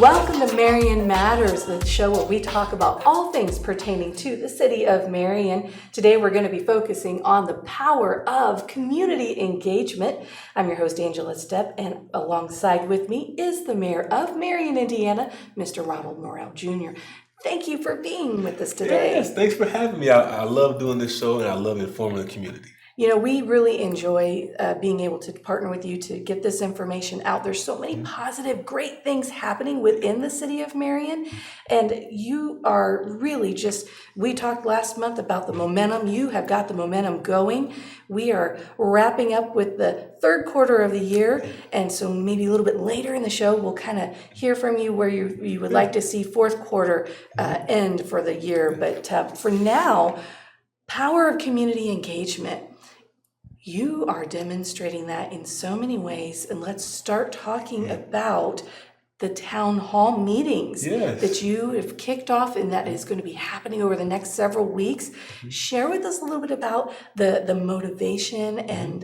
Welcome to Marion Matters, the show where we talk about all things pertaining to the city of Marion. Today we're going to be focusing on the power of community engagement. I'm your host, Angela Stepp, and alongside with me is the mayor of Marion, Indiana, Mr. Ronald Morrell Jr. Thank you for being with us today. Yes, thanks for having me. I love doing this show and I love informing the community. You know, we really enjoy being able to partner with you to get this information out. There's so many positive, great things happening within the city of Marion. And you are really we talked last month about the momentum. You have got the momentum going. We are wrapping up with the third quarter of the year. And so maybe a little bit later in the show, we'll kind of hear from you where you would like to see fourth quarter end for the year. But for now, power of community engagement. You are demonstrating that in so many ways, and let's start talking about the town hall meetings that you have kicked off and that is going to be happening over the next several weeks. Share with us a little bit about the motivation and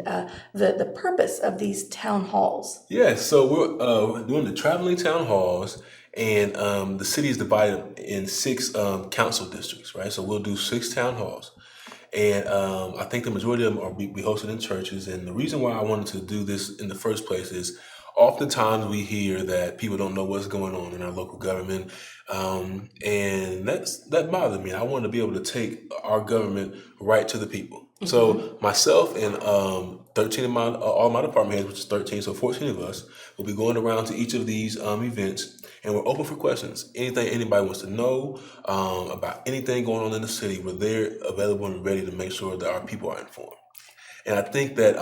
the purpose of these town halls. Yes, so we're doing the traveling town halls, and the city is divided in 6 council districts, right? So we'll do 6 town halls. And I think the majority of them are be hosted in churches. And the reason why I wanted to do this in the first place is oftentimes we hear that people don't know what's going on in our local government. And that bothered me. I wanted to be able to take our government right to the people. Mm-hmm. So myself and 13 of all my department heads, which is 13, so 14 of us, will be going around to each of these events. And we're open for questions. Anything anybody wants to know about anything going on in the city, we're there, available and ready to make sure that our people are informed. And I think that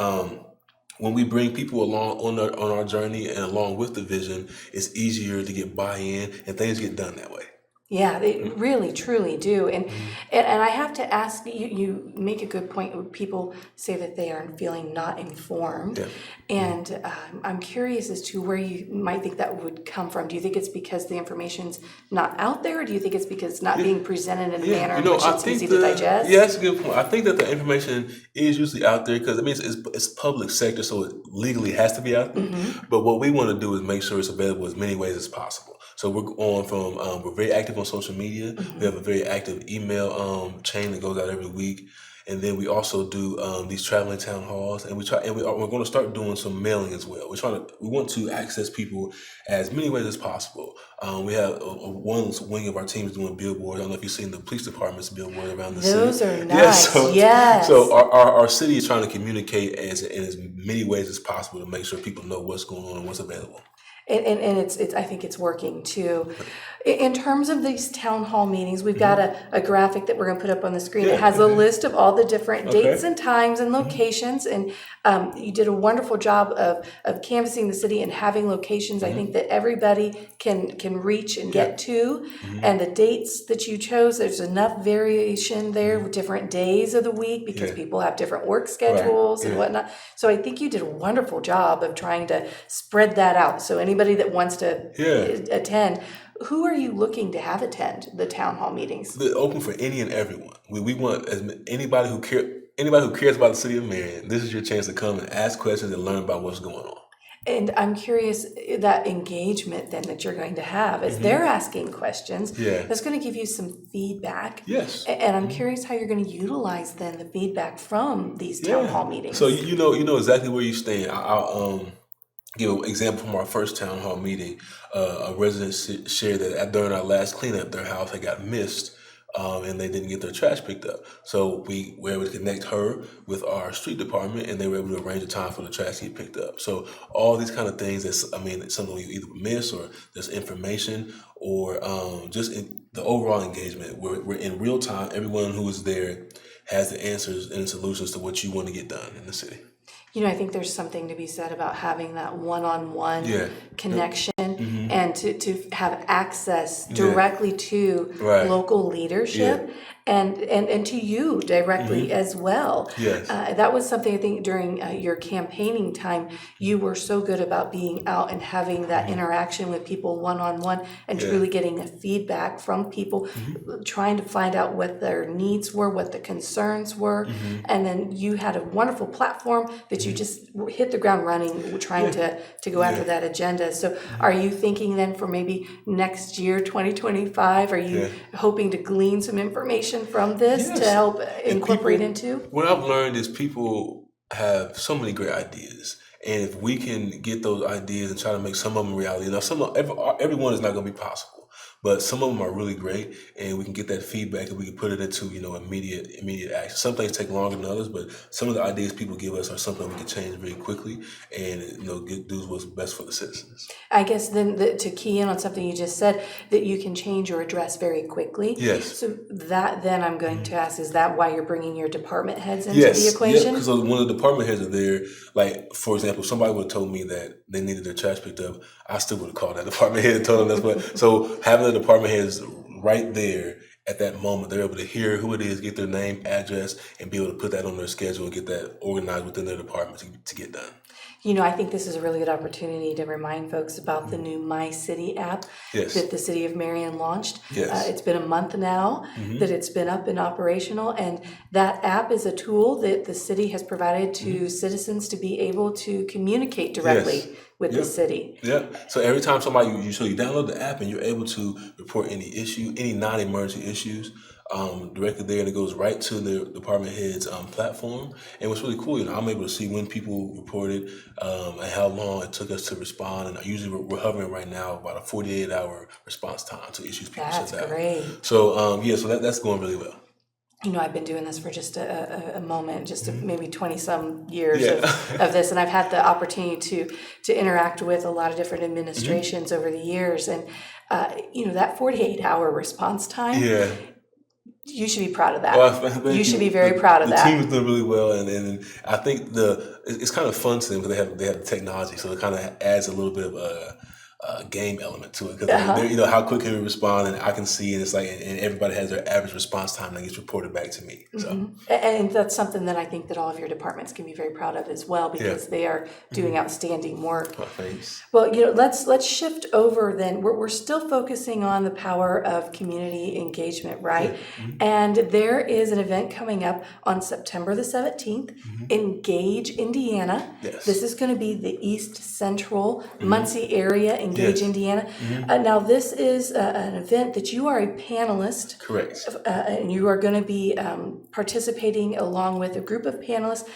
when we bring people along on our journey and along with the vision, it's easier to get buy-in and things get done that way. Yeah, they really, truly do. And I have to ask, you make a good point when people say that they are feeling not informed. Yeah. And I'm curious as to where you might think that would come from. Do you think it's because the information's not out there, or do you think it's because it's not being presented in a manner in which it's easy to digest? Yeah, that's a good point. I think that the information is usually out there because it's public sector, so it legally has to be out there. Mm-hmm. But what we want to do is make sure it's available as many ways as possible. So we're on from we're very active on social media. Mm-hmm. We have a very active email chain that goes out every week, and then we also do these traveling town halls, and we're going to start doing some mailing as well. We want to access people as many ways as possible. We have one wing of our team is doing billboards. I don't know if you've seen the police department's billboard around the city. Those are nice. Yes. So our city is trying to communicate in as many ways as possible to make sure people know what's going on and what's available. And it's I think it's working too. In terms of these town hall meetings, we've got a graphic that we're going to put up on the screen. It has a list of all the different dates and times and locations. And you did a wonderful job of canvassing the city and having locations I think that everybody can reach and get to. And the dates that you chose, there's enough variation there with different days of the week because people have different work schedules and whatnot. So I think you did a wonderful job of trying to spread that out. So anybody that wants to attend, who are you looking to have attend the town hall meetings? They're open for any and everyone. We want anybody who cares about the city of Marion. This is your chance to come and ask questions and learn about what's going on. And I'm curious, that engagement then that you're going to have as they're asking questions, that's going to give you some feedback. Yes. And I'm curious how you're going to utilize then the feedback from these town hall meetings. So you know exactly where you stand. I'll give an example from our first town hall meeting. A resident shared that during our last cleanup, their house had got missed and they didn't get their trash picked up. So we were able to connect her with our street department, and they were able to arrange a time for the trash to get picked up. So all these kind of things, it's something you either miss or there's information or just in the overall engagement. We're in real time. Everyone who is there has the answers and solutions to what you want to get done in the city. You know, I think there's something to be said about having that one-on-one connection and to have access directly to local leadership and to you directly as well. Yes. That was something I think during your campaigning time, you were so good about being out and having that interaction with people one-on-one and truly getting the feedback from people, trying to find out what their needs were, what the concerns were. And then you had a wonderful platform that you just hit the ground running trying to go after that agenda. So are you thinking then for maybe next year, 2025? Are you Yeah. hoping to glean some information from this to Yes. help And incorporate people, into? what I've learned is people have so many great ideas. And if we can get those ideas and try to make some of them reality, now everyone is not going to be possible, but some of them are really great, and we can get that feedback and we can put it into immediate action. Some things take longer than others, but some of the ideas people give us are something we can change very quickly and do what's best for the citizens. I guess then to key in on something you just said, that you can change or address very quickly. Yes. So that then I'm going to ask, is that why you're bringing your department heads into the Yes, yeah, equation? because when the department heads are there, like for example, if somebody would have told me that they needed their trash picked up, I still would have called that department head and told them that's what. So having the department heads right there at that moment, they're able to hear who it is, get their name, address, and be able to put that on their schedule and get that organized within their department to get done. I think this is a really good opportunity to remind folks about the new My City app Yes. that the city of Marion launched. Yes. It's been a month now that it's been up and operational, and that app is a tool that the city has provided to citizens to be able to communicate directly Yes. with the city. Yeah. So every time you download the app and you're able to report any issue, any non-emergency issues, directly there, and it goes right to the department head's platform. And what's really cool, I'm able to see when people reported and how long it took us to respond. And usually we're hovering right now about a 48-hour response time to issues people That's send out. great. So so that's going really well. I've been doing this for just a moment, just maybe 20 some years Yeah. of this, and I've had the opportunity to interact with a lot of different administrations over the years, and that 48-hour response time. Yeah. You should be proud of that. Well, you should be very proud of that. The team is doing really well, and I think it's kind of fun to them because they have the technology, so it kind of adds a little bit of a game element to it because how quick can we respond, and I can see, and it's like, and everybody has their average response time that gets reported back to me. So, and that's something that I think that all of your departments can be very proud of as well, because they are doing outstanding work. well, thanks. Well, let's shift over then. We're still focusing on the power of community engagement, right? And there is an event coming up on September the 17th, Engage, Indiana. Yes. This is going to be the East Central Muncie area, Engage, Indiana. Now, this is an event that you are a panelist. Correct. And you are going to be participating along with a group of panelists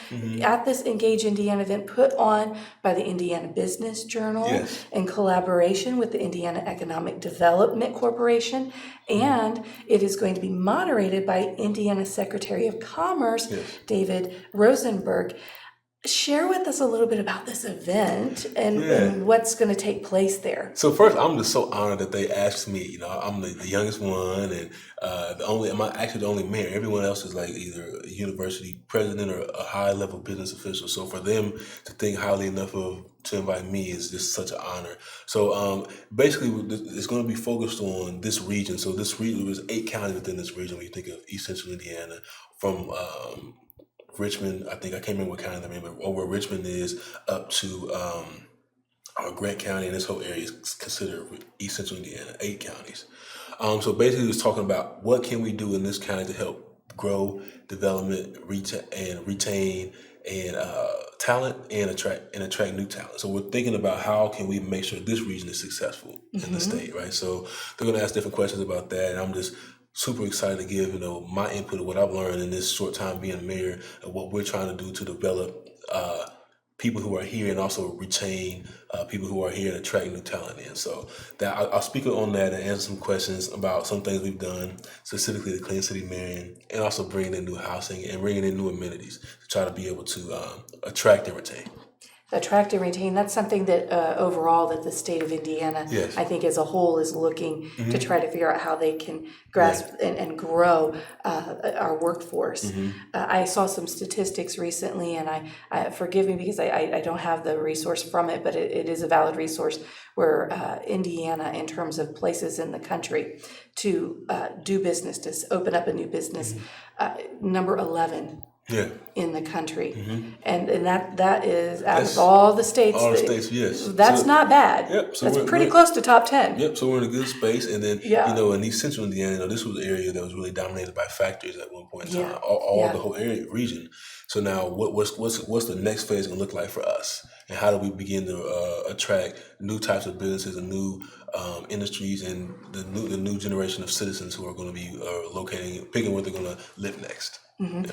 at this Engage Indiana event put on by the Indiana Business Journal in collaboration with the Indiana Economic Development Corporation. And it is going to be moderated by Indiana Secretary of Commerce, David Rosenberg. Share with us a little bit about this event and what's going to take place there. So first, I'm just so honored that they asked me. I'm the youngest one, and I'm actually the only mayor. Everyone else is like either a university president or a high-level business official. So for them to think highly enough to invite me is just such an honor. So basically, it's going to be focused on this region. So this region, there's 8 counties within this region. When you think of East Central Indiana, from Richmond, I think I can't remember what county I mean, but where Richmond is up to Grant County, and this whole area is considered East Central Indiana, 8 counties. So basically, it's talking about what can we do in this county to help grow, development, retain and talent and attract new talent. So we're thinking about how can we make sure this region is successful in the state, right? So they're going to ask different questions about that, and I'm just super excited to give my input of what I've learned in this short time being mayor and what we're trying to do to develop people who are here and also retain people who are here and attract new talent in. So that I'll speak on that and answer some questions about some things we've done, specifically the Clean City Marion, and also bringing in new housing and bringing in new amenities to try to be able to attract and retain. Attract and retain, that's something that overall that the state of Indiana, I think as a whole, is looking to try to figure out how they can grasp and grow our workforce. I saw some statistics recently, and I forgive me because I don't have the resource from it, but it is a valid resource where Indiana, in terms of places in the country to do business, to open up a new business, number 11 Yeah. in the country. Mm-hmm. And that is out That's of all the states. all the states, yes. That's So, not bad. yep. So That's we're, pretty we're close to top 10. Yep, so we're in a good space, and then Yeah. in East Central Indiana, this was an area that was really dominated by factories at one point in Yeah. time, all the Yeah. whole area region. So now, what's the next phase going to look like for us, and how do we begin to attract new types of businesses and new industries, and the new generation of citizens who are going to be picking where they're going to live next. Mm-hmm.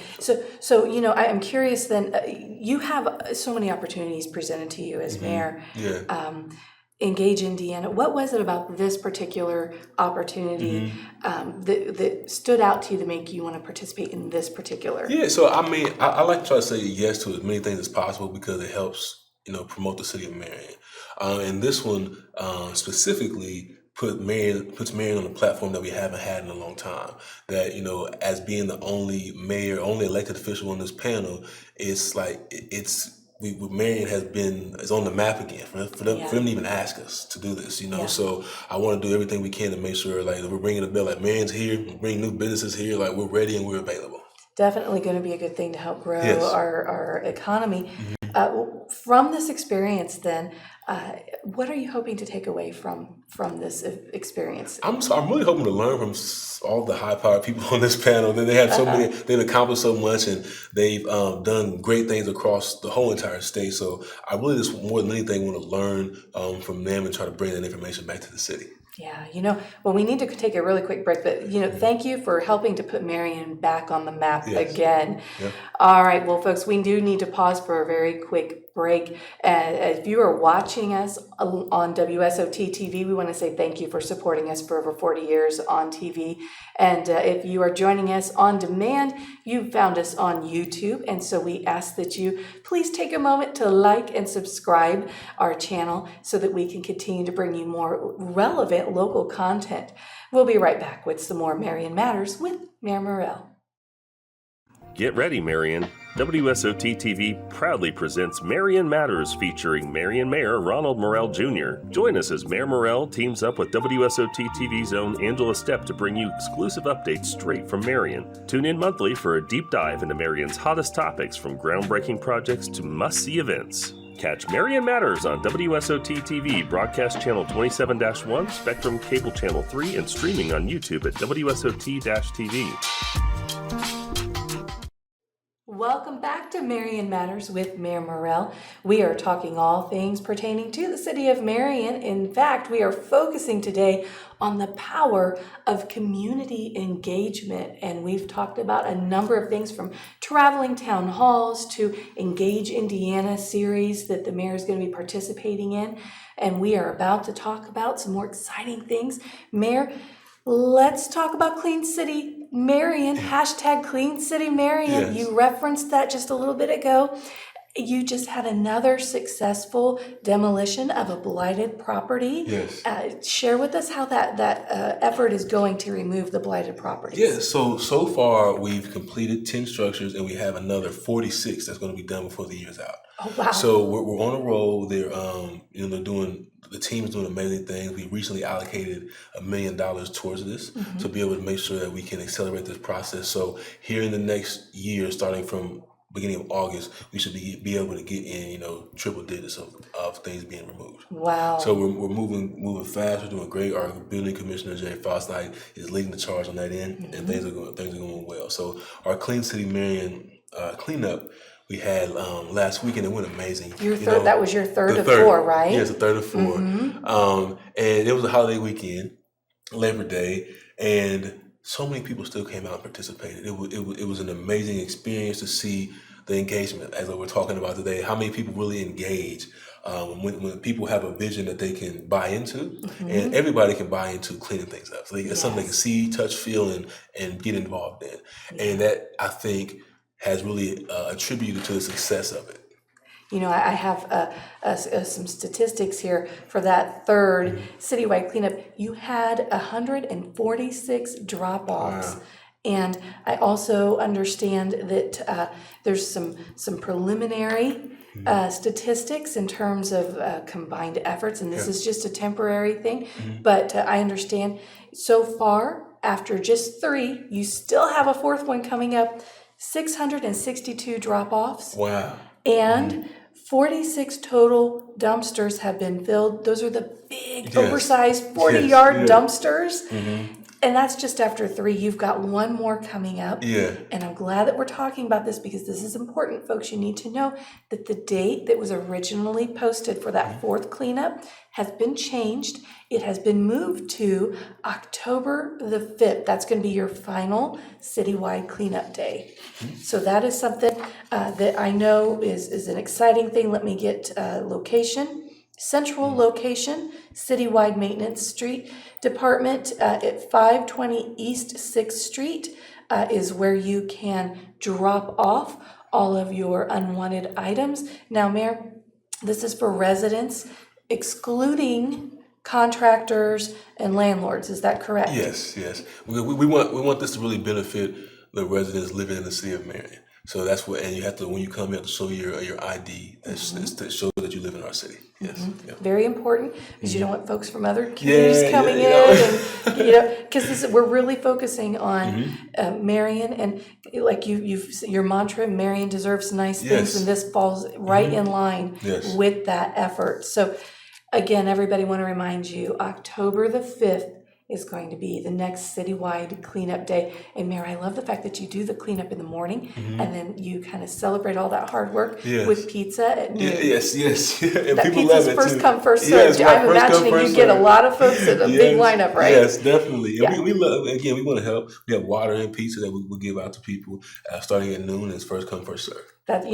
So I am curious. Then you have so many opportunities presented to you as mayor. Yeah. Engage Indiana. What was it about this particular opportunity that stood out to you to make you want to participate in this particular? Yeah, so I mean, I like to try to say yes to as many things as possible because it helps, promote the city of Marion. And this one specifically puts Marion on a platform that we haven't had in a long time. That, as being the only mayor, only elected official on this panel, it's like Marion is on the map again for them to even ask us to do this, Yeah. So I want to do everything we can to make sure like that we're bringing the bell, like Marion's here, we're bringing new businesses here, like we're ready and we're available. Definitely going to be a good thing to help grow Yes. our economy. From this experience, then, what are you hoping to take away from this experience? I'm really hoping to learn from all the high-powered people on this panel. That they have so many, they've accomplished so much, and they've done great things across the whole entire state. So I really just more than anything want to learn from them and try to bring that information back to the city. Yeah, well, we need to take a really quick break, but, thank you for helping to put Marion back on the map again. Yep. All right, well, folks, we do need to pause for a very quick break. If you are watching us on WSOT TV, we want to say thank you for supporting us for over 40 years on TV. And if you are joining us on demand, you found us on YouTube. And so we ask that you please take a moment to like and subscribe our channel so that we can continue to bring you more relevant local content. We'll be right back with some more Marion Matters with Mayor Morrell. Get ready, Marion. WSOT TV proudly presents Marion Matters featuring Marion Mayor Ronald Morrell Jr. Join us as Mayor Morrell teams up with WSOT TV's own Angela Stepp to bring you exclusive updates straight from Marion. Tune in monthly for a deep dive into Marion's hottest topics, from groundbreaking projects to must-see events. Catch Marion Matters on WSOT TV, broadcast channel 27-1, Spectrum Cable Channel 3, and streaming on YouTube at WSOT-TV. Welcome back to Marion Matters with Mayor Morrell. We are talking all things pertaining to the city of Marion. In fact, we are focusing today on the power of community engagement. And we've talked about a number of things, from traveling town halls to Engage Indiana series that the mayor is going to be participating in. And we are about to talk about some more exciting things. Mayor, let's talk about Clean City Marion, hashtag Clean City Marion. Yes. You referenced that just a little bit ago. You just had another successful demolition of a blighted property. Yes. Share with us how that effort is going to remove the blighted properties. Yeah, so far we've completed 10 structures, and we have another 46 that's going to be done before the year's out. Oh, wow. So we're on a roll. The team is doing amazing things. We recently allocated $1 million towards this to be able to make sure that we can accelerate this process. So here in the next year, starting from beginning of August, we should be able to get in, triple digits of things being removed. Wow. So we're moving fast. We're doing great. Our building commissioner, Jay Faustnight, is leading the charge on that end, and things are going well. So our Clean City Marion cleanup we had last weekend, it went amazing. That was your third of four, right? Yes, the third of four. And it was a holiday weekend, Labor Day, and so many people still came out and participated. It was an amazing experience to see the engagement, as we're talking about today, how many people really engage when people have a vision that they can buy into, and everybody can buy into cleaning things up. So it's something they can see, touch, feel, and get involved in. And that, I think, has really attributed to the success of it. I have some statistics here for that third citywide cleanup. You had 146 drop-offs. Wow. And I also understand that there's some preliminary statistics in terms of combined efforts, and this is just a temporary thing. But I understand so far, after just 3, you still have a 4th one coming up. 662 drop-offs, Wow. and 46 total dumpsters have been filled. Those are the big, Yes. oversized Yes. 40-yard Yeah. dumpsters. Mm-hmm. And that's just after 3. You've got one more coming up. Yeah. And I'm glad that we're talking about this because this is important, folks. You need to know that the date that was originally posted for that 4th cleanup has been changed. It has been moved to October the 5th. That's going to be your final citywide cleanup day. So that is something that I know is an exciting thing. Let me get location. Central location, Citywide Maintenance Street Department at 520 East 6th Street is where you can drop off all of your unwanted items. Now, Mayor, this is for residents, excluding contractors and landlords. Is that correct? Yes, yes. We want this to really benefit the residents living in the city of Marion. So that's what, and you have to, when you come, you have to show your ID that shows that you live in our city. Yes. Yeah. Very important because you don't want folks from other communities coming in, and because we're really focusing on Marion, and like your mantra, Marion deserves nice things, and this falls right in line with that effort. So again, everybody, want to remind you, October the 5th is going to be the next citywide cleanup day. And Mayor, I love the fact that you do the cleanup in the morning and then you kind of celebrate all that hard work with pizza at noon. Yes. And that people pizza's love it first too. come, first Yes, served. right. I'm First come, imagining first you get a served. lot of folks at a big lineup, right? Yes, definitely. And Yeah. we love, again, we want to help. We have water and pizza that we will give out to people starting at noon. It's first come, first served. That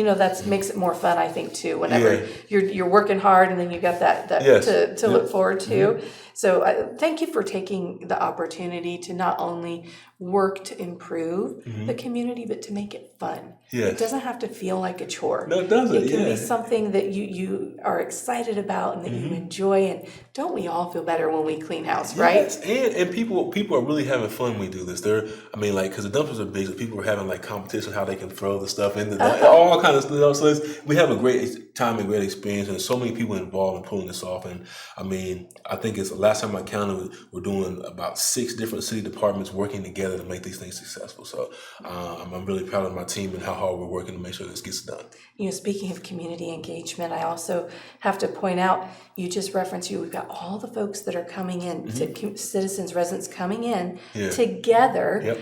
makes it more fun, I think, too. Whenever you're working hard and then you got that to look forward to. So thank you for taking the opportunity to not only work to improve the community, but to make it fun. Yes. It doesn't have to feel like a chore. No, it doesn't. It can be something that you are excited about and that you enjoy. And don't we all feel better when we clean house, right? Yes, and people are really having fun when we do this. Because the dumpsters are big, so people are having like competition how they can throw the stuff in all kind of stuff. So we have a great time and great experience, and there's so many people involved in pulling this off. And I mean, I think it's last time I counted, we're doing about 6 different city departments working together to make these things successful. So I'm really proud of my team and how hard we're working to make sure this gets done. Speaking of community engagement, I also have to point out, you just referenced we've got all the folks that are coming in, citizens, residents coming in together. Yep.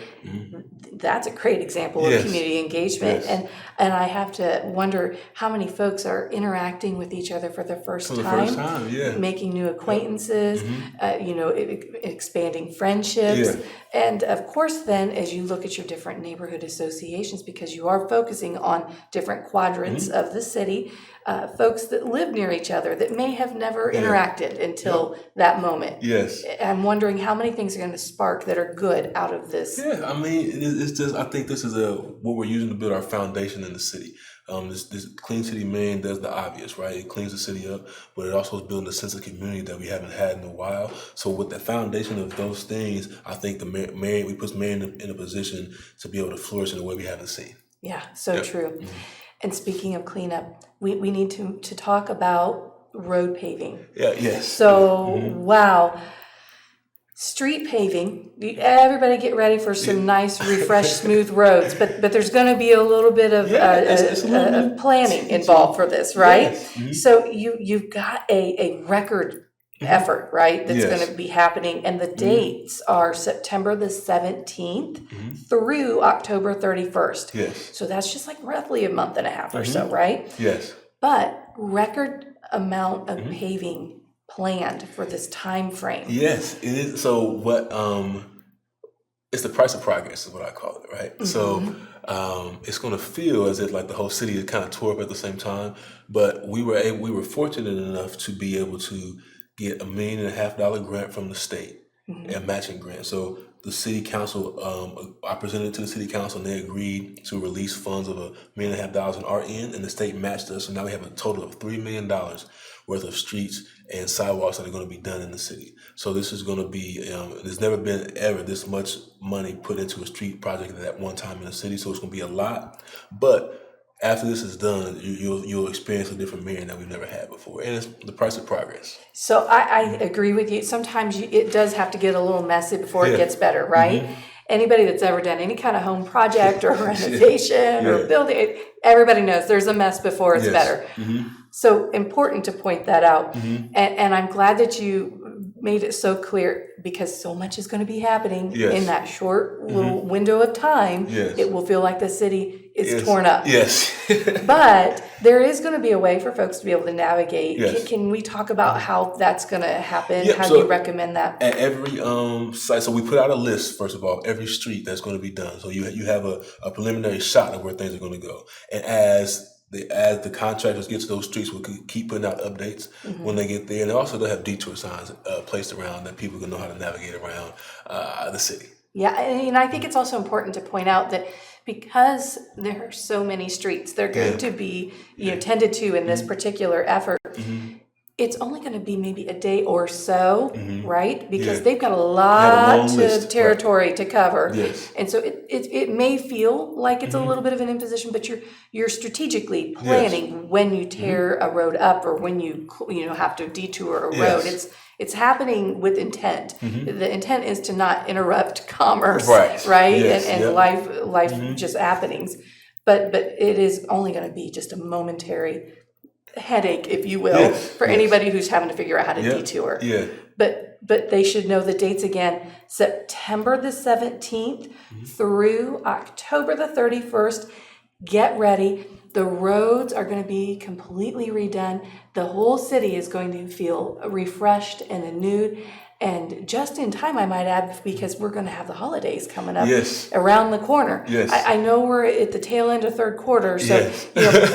That's a great example of community engagement. Yes. And I have to wonder how many folks are interacting with each other for the first time, making new acquaintances, expanding friendships. Yeah. And of course, then, as you look at your different neighborhood associations, because you are focusing on different quadrants of the city, folks that live near each other that may have never interacted until that moment. Yes. I'm wondering how many things are going to spark that are good out of this. Yeah, I mean, it's just, I think this is what we're using to build our foundation in the city. This Clean City Marion does the obvious, right? It cleans the city up, but it also is building a sense of community that we haven't had in a while. So with the foundation of those things, I think we put Marion in a position to be able to flourish in a way we haven't seen. Yeah, so true. And speaking of cleanup, we need to talk about road paving. Yeah, yes. So, wow. Street paving, everybody get ready for some nice, refreshed, smooth roads. But there's going to be a little bit of planning involved for this, right? Yes. So you've got a record effort, right, that's going to be happening. And the dates are September the 17th through October 31st. Yes. So that's just like roughly a month and a half or so, right? Yes. But record amount of paving planned for this time frame. Yes, it is. So what? It's the price of progress is what I call it, right? So it's going to feel as if like the whole city is kind of tore up at the same time. But we were fortunate enough to be able to get $1.5 million grant from the state, a matching grant. So the city council, I presented it to the city council, and they agreed to release funds of $1.5 million in our end, and the state matched us. So now we have a total of $3 million worth of streets and sidewalks that are going to be done in the city. So this is going to be, there's never been ever this much money put into a street project at one time in the city. So it's going to be a lot. But after this is done, you'll experience a different Marion that we've never had before. And it's the price of progress. So I agree with you. Sometimes it does have to get a little messy before it gets better, right? anybody that's ever done any kind of home project or renovation or building, everybody knows there's a mess before it's better. So important to point that out. And I'm glad that you made it so clear, because so much is going to be happening in that short little window of time. It will feel like the city is torn up. But there is going to be a way for folks to be able to navigate. Can we talk about how that's going to happen? How do you recommend that? At every site, so we put out a list, first of all, every street that's going to be done. So you have a preliminary shot of where things are going to go. And as the contractors get to those streets, we'll keep putting out updates when they get there. And also they'll have detour signs placed around that people can know how to navigate around the city. Yeah, and I think it's also important to point out that because there are so many streets, they're going to be tended to in this particular effort. It's only going to be maybe a day or so, right? Because they've got a lot of territory to cover, and so it may feel like it's a little bit of an imposition, but you're strategically planning when you tear a road up or when you have to detour a road. It's happening with intent. The intent is to not interrupt commerce, right? And life just happenings. But it is only going to be just a momentary headache, if you will, for anybody who's having to figure out how to detour. But they should know the dates again: September the 17th through October the 31st. Get ready. The roads are going to be completely redone. The whole city is going to feel refreshed and renewed. And just in time, I might add, because we're going to have the holidays coming up around the corner. I know we're at the tail end of third quarter, so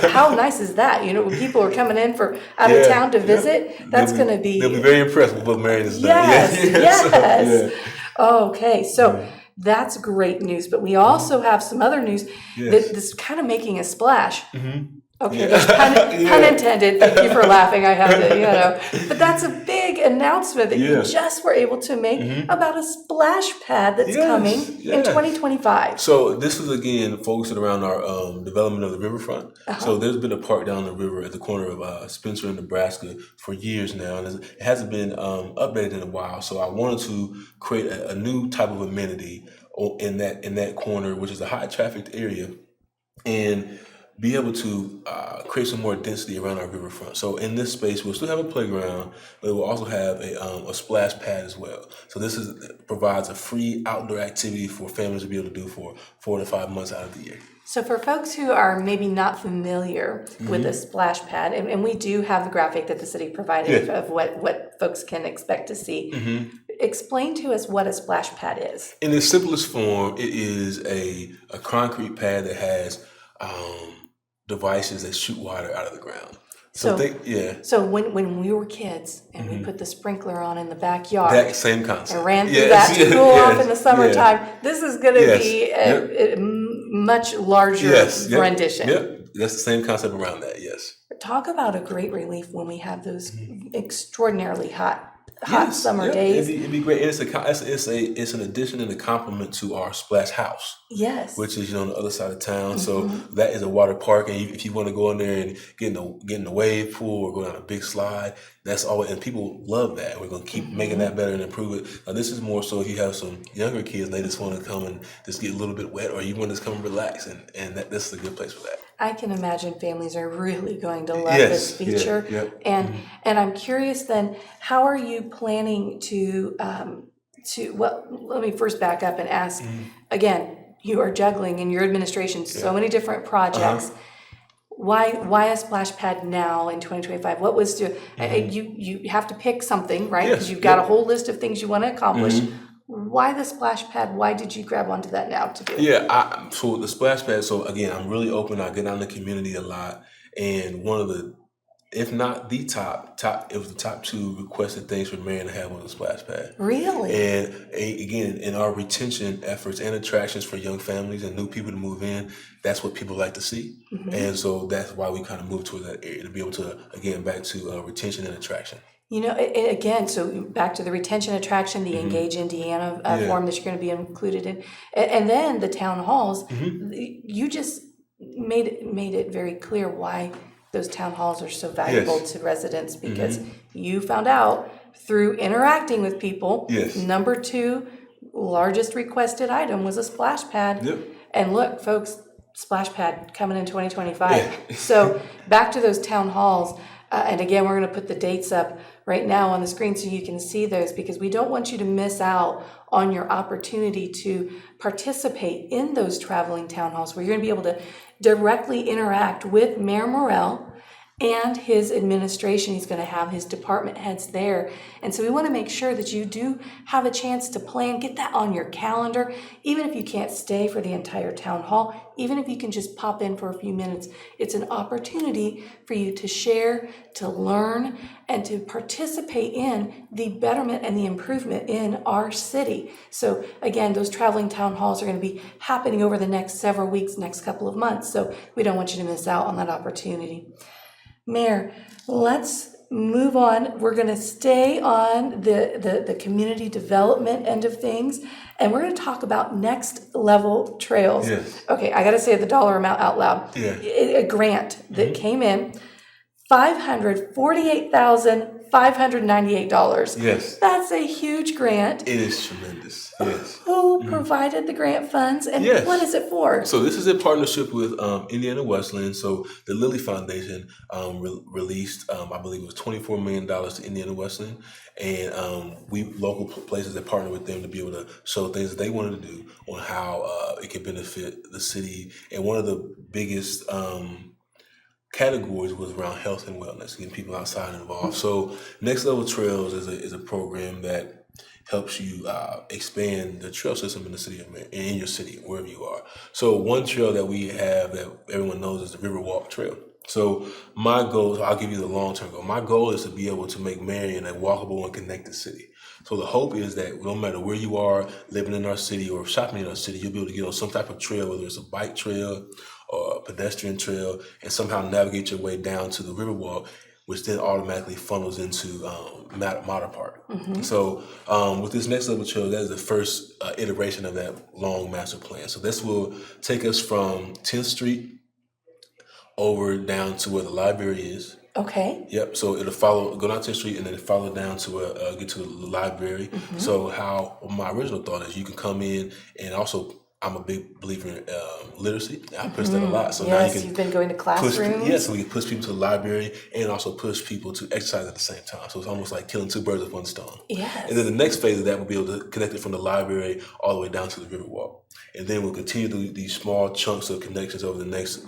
how nice is that? When people are coming in for out of town to visit, that's going to be... They'll be very impressed with what Marion has done. Yes. Okay, so that's great news. But we also have some other news that's kind of making a splash. Okay, there's pun intended. Thank you for laughing. I have to, But that's a big announcement that you just were able to make about a splash pad that's coming in 2025. So this is, again, focusing around our development of the riverfront. So there's been a park down the river at the corner of Spencer and Nebraska for years now, and it hasn't been updated in a while. So I wanted to create a new type of amenity in that corner, which is a high trafficked area, and be able to create some more density around our riverfront. So in this space, we'll still have a playground, but we'll also have a splash pad as well. So this provides a free outdoor activity for families to be able to do for 4 to 5 months out of the year. So for folks who are maybe not familiar with a splash pad, and we do have the graphic that the city provided of what folks can expect to see. Explain to us what a splash pad is. In its simplest form, it is a concrete pad that has devices that shoot water out of the ground. So when we were kids and we put the sprinkler on in the backyard, that same concept, and ran through that to cool off in the summertime, this is going to be a much larger rendition. That's the same concept around that. Talk about a great relief when we have those extraordinarily hot summer days. It'd be great. It's an addition and a complement to our splash house. Which is on the other side of town. So that is a water park, and if you want to go in there and get in the wave pool or go down a big slide, that's all. And people love that. We're going to keep making that better and improve it. Now this is more so if you have some younger kids and they just want to come and just get a little bit wet, or you want to just come and relax, and this is a good place for that. I can imagine families are really going to love this feature. And I'm curious then, how are you planning to let me first back up and ask, again, you are juggling in your administration so many different projects. Why a splash pad now in 2025? What was you have to pick something, right? Because you've got a whole list of things you want to accomplish. Why the splash pad? Why did you grab onto that now to do it? So the splash pad, so again, I'm really open. I get out in the community a lot. And one of the, if not the top, it was the top 2 requested things for Marion to have on the splash pad. Really? And again, in our retention efforts and attractions for young families and new people to move in, that's what people like to see. And so that's why we kind of moved towards that area, to be able to, again, back to retention and attraction. Again, so back to the retention attraction, the Engage Indiana form that you're going to be included in, and then the town halls. You just made it very clear why those town halls are so valuable to residents, because you found out through interacting with people. Number 2, largest requested item was a splash pad. Yep. And look, folks, splash pad coming in 2025. Yeah. So back to those town halls. And again, we're going to put the dates up right now on the screen so you can see those, because we don't want you to miss out on your opportunity to participate in those traveling town halls, where you're going to be able to directly interact with Mayor Morrell and his administration. He's going to have his department heads there. And so we want to make sure that you do have a chance to plan, get that on your calendar, even if you can't stay for the entire town hall, even if you can just pop in for a few minutes. It's an opportunity for you to share, to learn, and to participate in the betterment and the improvement in our city. So again, those traveling town halls are going to be happening over the next several weeks, next couple of months. So we don't want you to miss out on that opportunity. Mayor, let's move on. We're going to stay on the community development end of things, and we're going to talk about next level trails. Yes. Okay, I got to say the dollar amount out loud. Yeah. A grant that came in, $548,598. Yes. That's a huge grant. It is tremendous. Yes. Who provided the grant funds, and Yes. what is it for? So this is in partnership with Indiana Wesleyan. So the Lilly Foundation released, I believe it was $24 million to Indiana Wesleyan. And we local places that partner with them to be able to show things that they wanted to do on how it could benefit the city. And one of the biggest categories was around health and wellness, getting people outside involved. So Next Level Trails is a program that helps you expand the trail system in the city of Marion, in your city, wherever you are. So one trail that we have that everyone knows is the Riverwalk Trail. So my goal, I'll give you the long-term goal. My goal is to be able to make Marion a walkable and connected city. So the hope is that no matter where you are, living in our city or shopping in our city, you'll be able to get on some type of trail, whether it's a bike trail or a pedestrian trail, and somehow navigate your way down to the Riverwalk, which then automatically funnels into Matter Park. So with this Next Level Trail, that is the first iteration of that long master plan. So this will take us from 10th Street over down to where the library is. Okay. Yep. So it'll go down 10th Street and then follow down to get to the library. So how my original thought is you can come in, and also I'm a big believer in literacy. I push that a lot. So now you can You've been going to classrooms. so we can push people to the library and also push people to exercise at the same time. So it's almost like killing two birds with one stone. Yes. And then the next phase of that will be able to connect it from the library all the way down to the Riverwalk. And then we'll continue to do these small chunks of connections over the next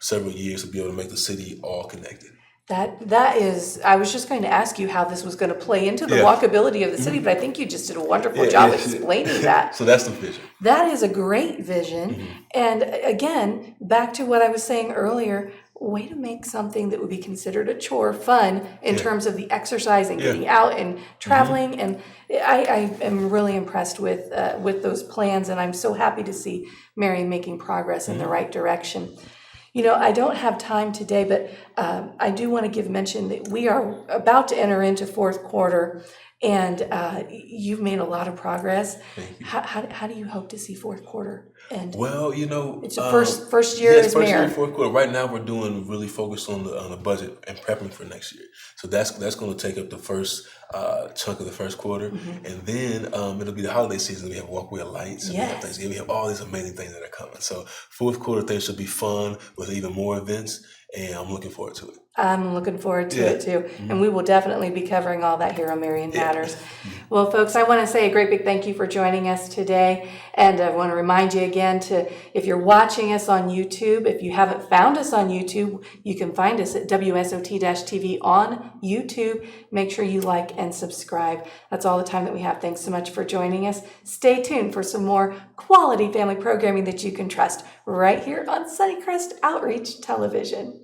several years to be able to make the city all connected. That is, I was just going to ask you how this was going to play into the Yeah. walkability of the city, but I think you just did a wonderful job explaining that. So that's the vision. That is a great vision. And again, back to what I was saying earlier, way to make something that would be considered a chore fun in terms of the exercise and getting out and traveling. And I am really impressed with those plans, and I'm so happy to see Marion making progress in the right direction. You know, I don't have time today, but I do want to give mention that we are about to enter into fourth quarter, and you've made a lot of progress. Thank you. How do you hope to see fourth quarter end? Well, you know, It's the first year as first year, mayor. fourth quarter. Right now, we're doing really focused on the budget and prepping for next year. So that's going to take up the first chunk of the first quarter, and then it'll be the holiday season. We have Walkway of Lights, and we have Thanksgiving. We have all these amazing things that are coming. So fourth quarter things should be fun with even more events, and I'm looking forward to it. I'm looking forward to it too. And we will definitely be covering all that here on Marion Matters. Well, folks, I want to say a great big thank you for joining us today. And I want to remind you again if you're watching us on YouTube, if you haven't found us on YouTube, you can find us at WSOT-TV on YouTube. Make sure you like and subscribe. That's all the time that we have. Thanks so much for joining us. Stay tuned for some more quality family programming that you can trust right here on Sunnycrest Outreach Television.